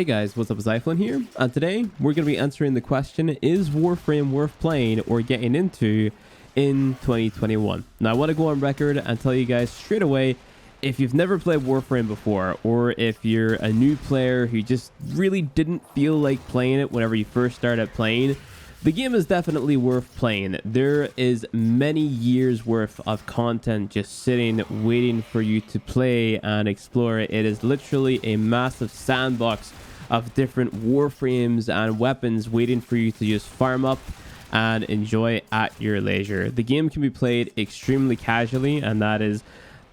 Hey guys, what's up? Zyflin here, and today we're going to be answering the question, is Warframe worth playing or getting into in 2021? Now I want to go on record and tell you guys straight away, if you've never played Warframe before, or if you're a new player who just really didn't feel like playing it whenever you first started playing, the game is definitely worth playing. There is many years worth of content just sitting waiting for you to play and explore it. It is literally a massive sandbox of different warframes and weapons waiting for you to just farm up and enjoy at your leisure. The game can be played extremely casually, and that is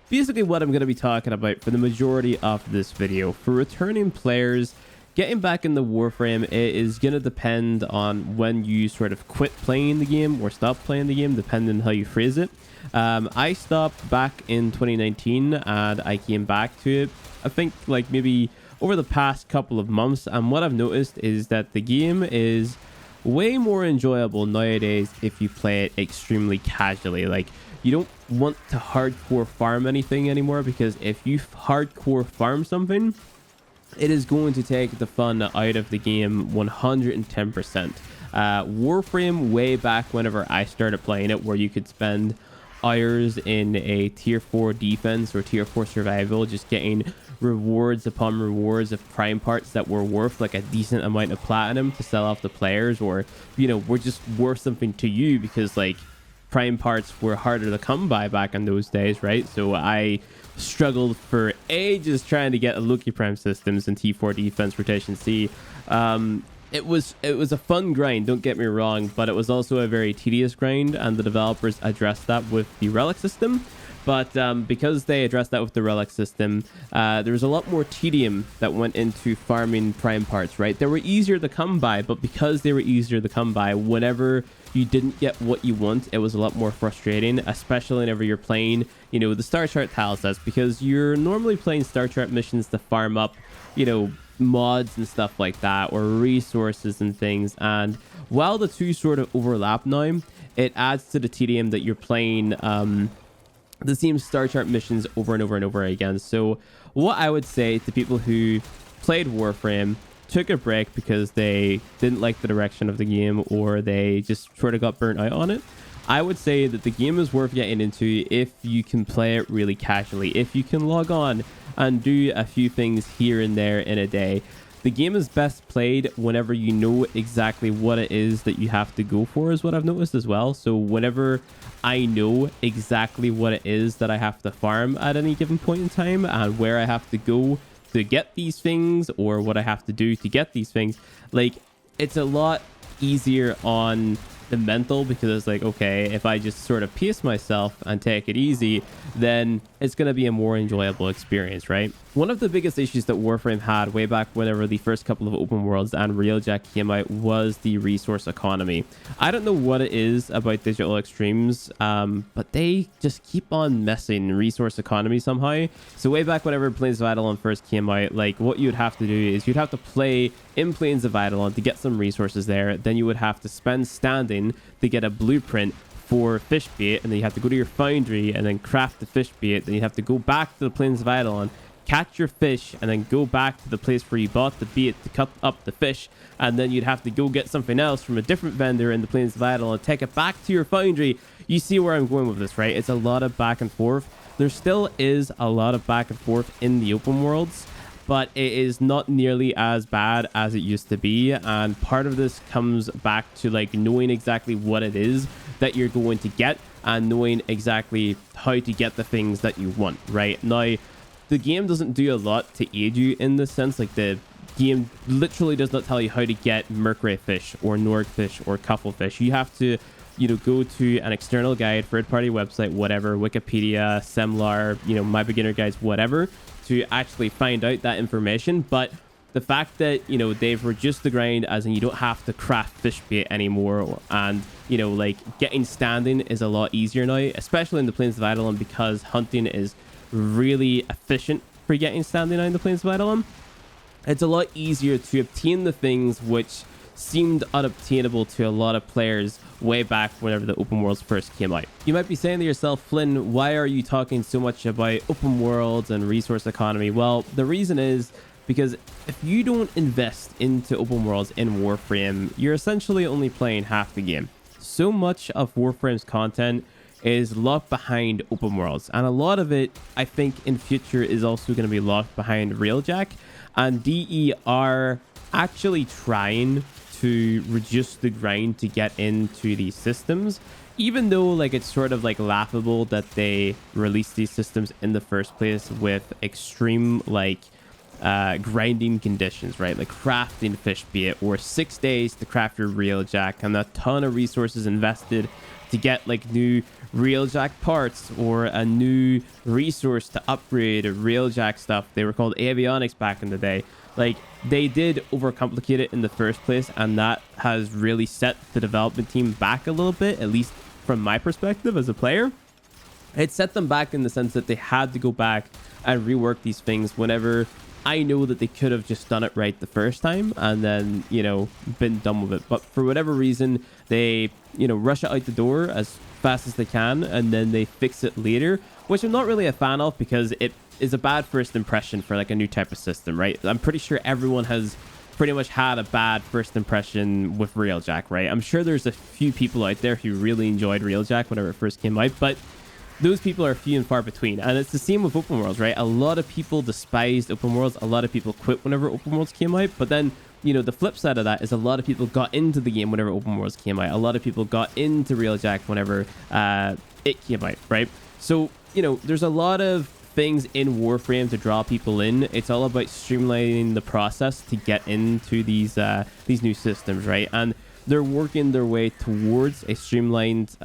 basically what I'm going to be talking about for the majority of this video. For returning players, getting back in the Warframe, it is going to depend on when you sort of quit playing the game or stop playing the game, depending on how you phrase it. I stopped back in 2019 and I came back to it, I think like maybe over the past couple of months, and what I've noticed is that the game is way more enjoyable nowadays if you play it extremely casually. Like, you don't want to hardcore farm anything anymore, because if you hardcore farm something, it is going to take the fun out of the game 110%. Warframe, way back whenever I started playing it, where you could spend hours in a tier 4 defense or tier 4 survival just getting rewards upon rewards of prime parts that were worth like a decent amount of platinum to sell off the players, or you know, were just worth something to you because like prime parts were harder to come by back in those days, right? So I struggled for ages trying to get a Loki Prime systems in T4 defense rotation C. It was a fun grind, don't get me wrong, but it was also a very tedious grind, and the developers addressed that with the relic system. But because they addressed that with the relic system, there was a lot more tedium that went into farming prime parts, right? They were easier to come by, but because they were easier to come by, whenever you didn't get what you want, it was a lot more frustrating, especially whenever you're playing, you know, the star chart tiles test, because you're normally playing star chart missions to farm up, you know, mods and stuff like that, or resources and things. And while the two sort of overlap now, it adds to the tedium that you're playing the same star chart missions over and over and over again. So what I would say to people who played Warframe, took a break because they didn't like the direction of the game, or they just sort of got burnt out on it, I would say that the game is worth getting into if you can play it really casually, if you can log on and do a few things here and there in a day. The game is best played whenever you know exactly what it is that you have to go for, is what I've noticed as well. So whenever I know exactly what it is that I have to farm at any given point in time, and where I have to go to get these things, or what I have to do to get these things, like, it's a lot easier on the mental, because it's like, okay, if I just sort of pace myself and take it easy, then it's going to be a more enjoyable experience, right? One of the biggest issues that Warframe had way back whenever the first couple of open worlds and Railjack came out was the resource economy. I don't know what it is about Digital Extremes, but they just keep on messing resource economy somehow. So way back whenever Plains of Eidolon first came out, like, what you'd have to do is you'd have to play in Plains of Eidolon to get some resources there. Then you would have to spend standing to get a blueprint for fish bait, and then you have to go to your foundry and then craft the fish bait. Then you have to go back to the Plains of Eidolon, catch your fish, and then go back to the place where you bought the bait to cut up the fish, and then you'd have to go get something else from a different vendor in the Plains of Eidolon, take it back to your foundry. You see where I'm going with this, right? It's a lot of back and forth. There still is a lot of back and forth in the open worlds, but it is not nearly as bad as it used to be. And part of this comes back to like knowing exactly what it is that you're going to get, and knowing exactly how to get the things that you want, right? Now, the game doesn't do a lot to aid you in this sense. Like, the game literally does not tell you how to get Mercury fish or Norg fish or Cufflefish. You have to, you know, go to an external guide, third-party website, whatever, Wikipedia, Semlar, you know, My Beginner Guides, whatever, to actually find out that information. But the fact that, you know, they've reduced the grind, as in you don't have to craft fish bait anymore, and, you know, like, getting standing is a lot easier now, especially in the Plains of Eidolon, because hunting is really efficient for getting standing on the Plains of Eidolon. It's a lot easier to obtain the things which seemed unobtainable to a lot of players way back whenever the open worlds first came out. You might be saying to yourself, Flynn, why are you talking so much about open worlds and resource economy? Well, the reason is because if you don't invest into open worlds in Warframe, you're essentially only playing half the game. So much of Warframe's content is locked behind open worlds, and a lot of it, I think, in future is also going to be locked behind Railjack. And DE are actually trying to reduce the grind to get into these systems, even though like it's sort of like laughable that they released these systems in the first place with extreme like grinding conditions, right? Like crafting fish bait, or 6 days to craft your Railjack, and a ton of resources invested to get like new Railjack parts or a new resource to upgrade Railjack stuff. They were called avionics back in the day. Like, they did overcomplicate it in the first place, and that has really set the development team back a little bit, at least from my perspective as a player. It set them back in the sense that they had to go back and rework these things whenever I know that they could have just done it right the first time and then, you know, been done with it. But for whatever reason, they, you know, rush it out the door as fast as they can, and then they fix it later, which I'm not really a fan of, because it is a bad first impression for like a new type of system, right? I'm pretty sure everyone has pretty much had a bad first impression with Railjack, right? I'm sure there's a few people out there who really enjoyed Railjack whenever it first came out, but those people are few and far between. And it's the same with open worlds, right? A lot of people despised open worlds. A lot of people quit whenever open worlds came out. But then, you know, the flip side of that is a lot of people got into the game whenever open worlds came out. A lot of people got into Railjack whenever it came out, right? So, you know, there's a lot of things in Warframe to draw people in. It's all about streamlining the process to get into these new systems, right? And they're working their way towards a streamlined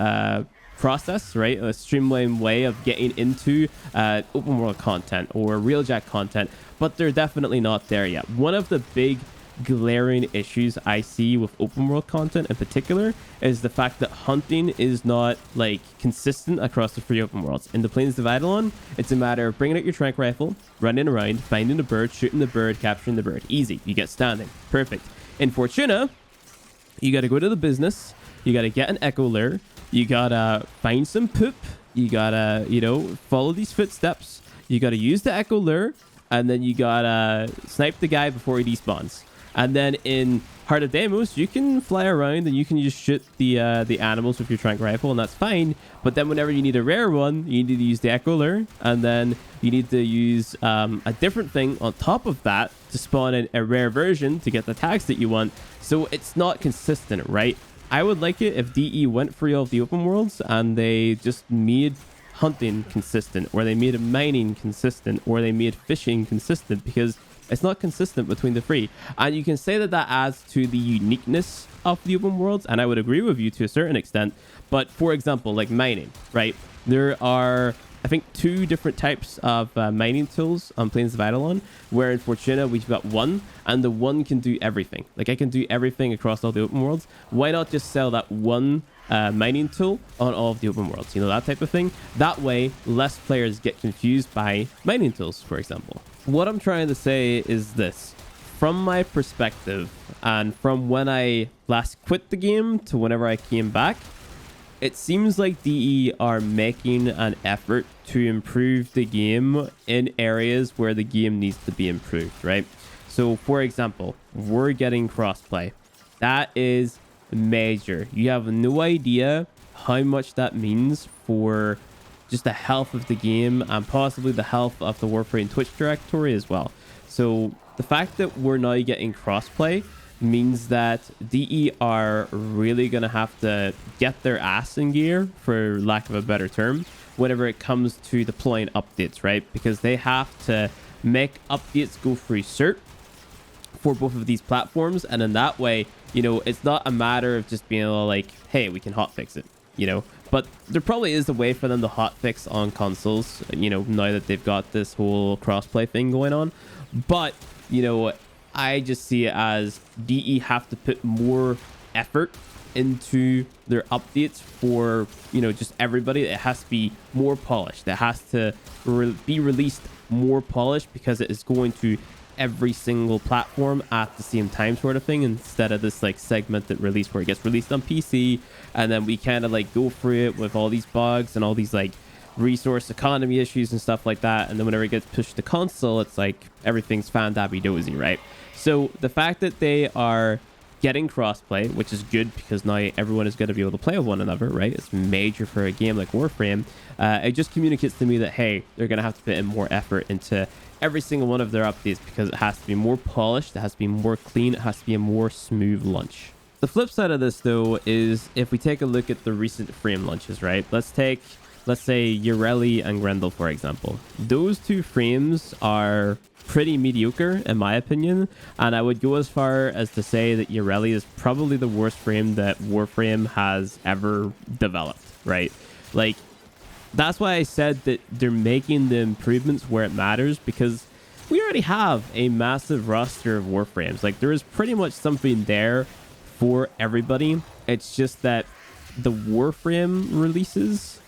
process, right? A streamlined way of getting into open world content or Railjack content, but they're definitely not there yet. One of the big glaring issues I see with open world content in particular is the fact that hunting is not like consistent across the three open worlds. In the Plains of Eidolon, it's a matter of bringing out your trank rifle, running around, finding a bird, shooting the bird, capturing the bird. Easy. You get standing. Perfect. In Fortuna, you got to go to the business. You got to get an echo lure. You got to find some poop. You got to, you know, follow these footsteps. You got to use the echo lure. And then you got to snipe the guy before he despawns. And then in Heart of Deimos, you can fly around and you can just shoot the animals with your trank rifle, and that's fine. But then whenever you need a rare one, you need to use the echo lure, and then you need to use a different thing on top of that to spawn in a rare version to get the tags that you want. So it's not consistent, right? I would like it if DE went free of the open worlds and they just made hunting consistent, or they made mining consistent, or they made fishing consistent, because it's not consistent between the three. And you can say that that adds to the uniqueness of the open worlds, and I would agree with you to a certain extent. But for example, like mining, right? There are, I think, 2 different types of mining tools on Plains of Eidolon, where in Fortuna we've got one, and the one can do everything. Like, I can do everything across all the open worlds. Why not just sell that one mining tool on all of the open worlds? You know, that type of thing. That way, less players get confused by mining tools, for example. What I'm trying to say is this. From my perspective, and from when I last quit the game to whenever I came back, it seems like DE are making an effort to improve the game in areas where the game needs to be improved, right? So, for example, we're getting crossplay. That is major. You have no idea how much that means for just the health of the game, and possibly the health of the Warframe Twitch directory as well. So the fact that we're now getting crossplay means that DE are really going to have to get their ass in gear, for lack of a better term, whenever it comes to deploying updates, right? Because they have to make updates go through cert for both of these platforms, and in that way, you know, it's not a matter of just being like, hey, we can hotfix it, you know. But there probably is a way for them to hotfix on consoles, you know, now that they've got this whole crossplay thing going on. But, you know, I just see it as DE have to put more effort into their updates for, you know, just everybody. It has to be more polished. It has to be released more polished, because it is going to every single platform at the same time, sort of thing, instead of this like segmented release where it gets released on PC and then we kind of like go through it with all these bugs and all these like resource economy issues and stuff like that. And then whenever it gets pushed to console, it's like everything's fan-dabby-dozy, right? So the fact that they are getting crossplay, which is good because now everyone is going to be able to play with one another, right? It's major for a game like Warframe. It just communicates to me that, hey, they're going to have to put in more effort into every single one of their updates because it has to be more polished, it has to be more clean, it has to be a more smooth launch. The flip side of this, though, is if we take a look at the recent frame launches, right? Let's say Ureli and Grendel, for example. Those two frames are pretty mediocre in my opinion, and I would go as far as to say that Ureli is probably the worst frame that Warframe has ever developed, right? Like, that's why I said that they're making the improvements where it matters, because we already have a massive roster of Warframes. Like, there is pretty much something there for everybody. It's just that the Warframe releases,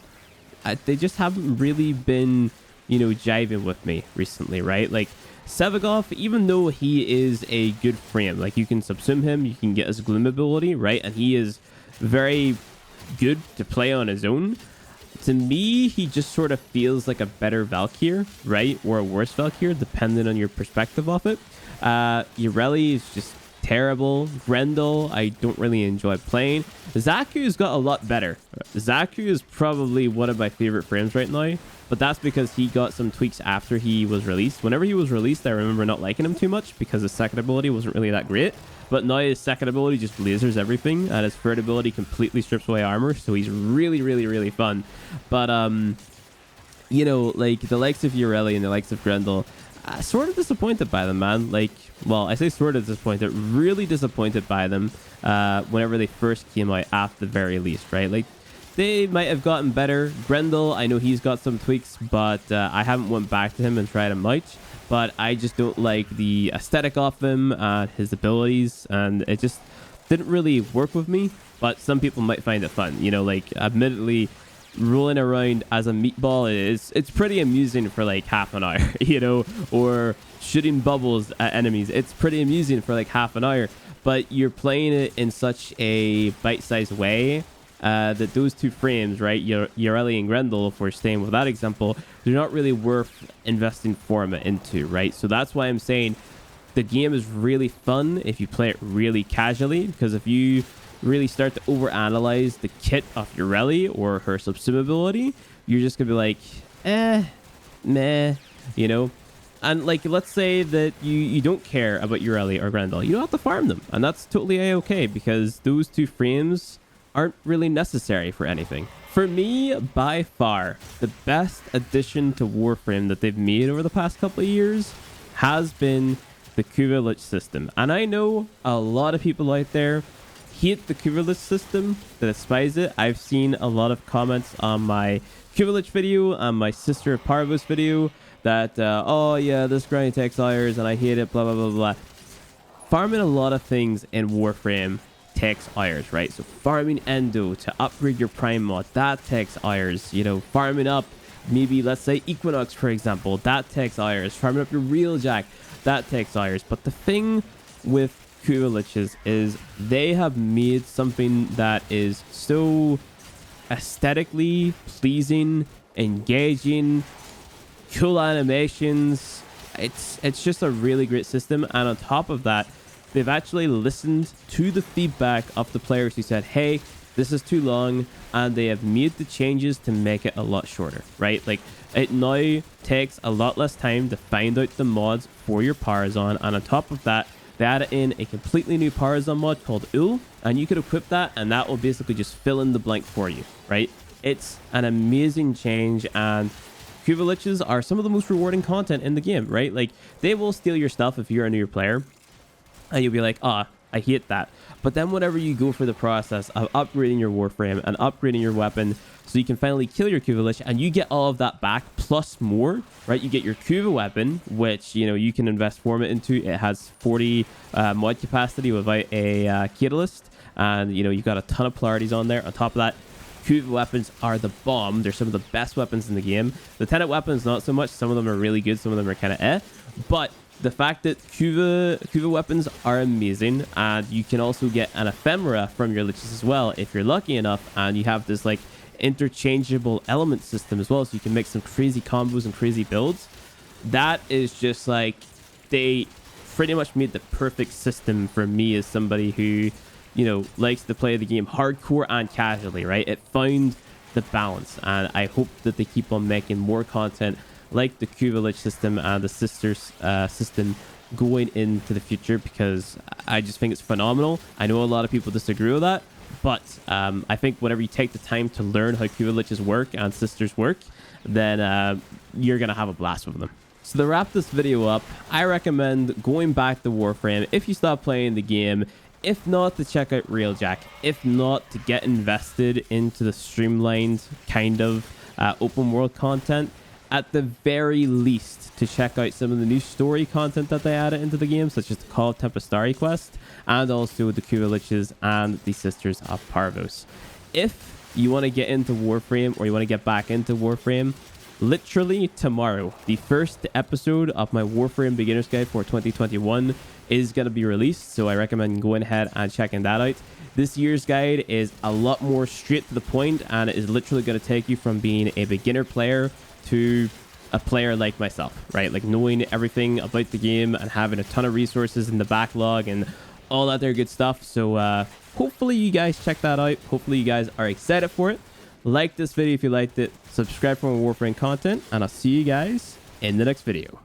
they just haven't really been, you know, jiving with me recently, right? Like, Sevagoth, even though he is a good frame, like, you can subsume him, you can get his gloom ability, right? And he is very good to play on his own. To me, he just sort of feels like a better Valkyr, right? Or a worse Valkyr, depending on your perspective of it. Ureli is just terrible. Grendel, I don't really enjoy playing. Zaku's got a lot better. Zaku is probably one of my favorite frames right now, but that's because he got some tweaks after he was released. Whenever he was released, I remember not liking him too much because his second ability wasn't really that great. But now his second ability just lasers everything, and his third ability completely strips away armor, so he's really, really, really fun. But, you know, like, the likes of Ureli and the likes of Grendel, sort of disappointed by them, man. Like, well, I say sort of disappointed, really disappointed by them whenever they first came out at the very least, right? Like, they might have gotten better. Grendel, I know he's got some tweaks, but I haven't went back to him and tried him much. But I just don't like the aesthetic of him and his abilities, and it just didn't really work with me. But some people might find it fun, you know, like, admittedly, rolling around as a meatball it's pretty amusing for like half an hour, you know, or shooting bubbles at enemies. It's pretty amusing for like half an hour, but you're playing it in such a bite-sized way that those two frames, right, Ureli and Grendel, if we're staying with that example, they're not really worth investing forma into, right? So that's why I'm saying the game is really fun if you play it really casually, because if you really start to overanalyze the kit of Ureli or her subsume ability, you're just gonna be like, meh, you know? And like, let's say that you don't care about Ureli or Grendel, you don't have to farm them, and that's totally a-okay, because those two frames aren't really necessary for anything. For me, by far, the best addition to Warframe that they've made over the past couple of years has been the kuva lich system. And I know a lot of people out there hate the kuva lich system, that despise it. I've seen a lot of comments on my kuva lich video, on my Sister of Parvos video, that, oh yeah, this grind takes hours and I hate it, blah, blah, blah, blah. Farming a lot of things in Warframe takes hours, right? So farming endo to upgrade your prime mod, that takes hours. You know, farming up maybe, let's say, Equinox, for example, that takes hours. Farming up your real jack, that takes hours. But the thing with kuva liches is they have made something that is so aesthetically pleasing, engaging, cool animations. It's just a really great system. And on top of that, they've actually listened to the feedback of the players who said, hey, this is too long, and they have made the changes to make it a lot shorter, right? Like, it now takes a lot less time to find out the mods for your Parazon, and on top of that, they added in a completely new Parazon mod called Ul, and you could equip that, and that will basically just fill in the blank for you, right? It's an amazing change, and kuva liches are some of the most rewarding content in the game, right? Like, they will steal your stuff if you're a newer player, and you'll be like, I hate that. But then whenever you go for the process of upgrading your Warframe and upgrading your weapon so you can finally kill your kuva lich, and you get all of that back plus more, right? You get your kuva weapon, which, you know, you can invest format into. It has 40 mod capacity without a catalyst, and, you know, you've got a ton of polarities on there. On top of that, kuva weapons are the bomb. They're some of the best weapons in the game. The tenet weapons, not so much. Some of them are really good. Some of them are kind of but the fact that kuva weapons are amazing, and you can also get an ephemera from your liches as well if you're lucky enough, and you have this like interchangeable element system as well, so you can make some crazy combos and crazy builds. That is just like, they pretty much made the perfect system for me as somebody who, you know, likes to play the game hardcore and casually, right? It found the balance, and I hope that they keep on making more content like the kuva lich system and the sisters system going into the future, because I just think it's phenomenal. I know a lot of people disagree with that, but I think whenever you take the time to learn how kuva liches work and sisters work, then you're gonna have a blast with them. So to wrap this video up, I recommend going back to Warframe if you stop playing the game. If not, to check out Railjack. If not, to get invested into the streamlined kind of open world content. At the very least, to check out some of the new story content that they added into the game, such as the Call of Tempestari quest, and also the kuva liches and the Sisters of Parvos. If you want to get into Warframe, or you want to get back into Warframe, literally tomorrow, the first episode of my Warframe Beginner's Guide for 2021 is going to be released, so I recommend going ahead and checking that out. This year's guide is a lot more straight to the point, and it is literally going to take you from being a beginner player to a player like myself, right? Like knowing everything about the game and having a ton of resources in the backlog and all that other good stuff. So hopefully you guys check that out. Hopefully you guys are excited for it. Like this video if you liked it, subscribe for more Warframe content, and I'll see you guys in the next video.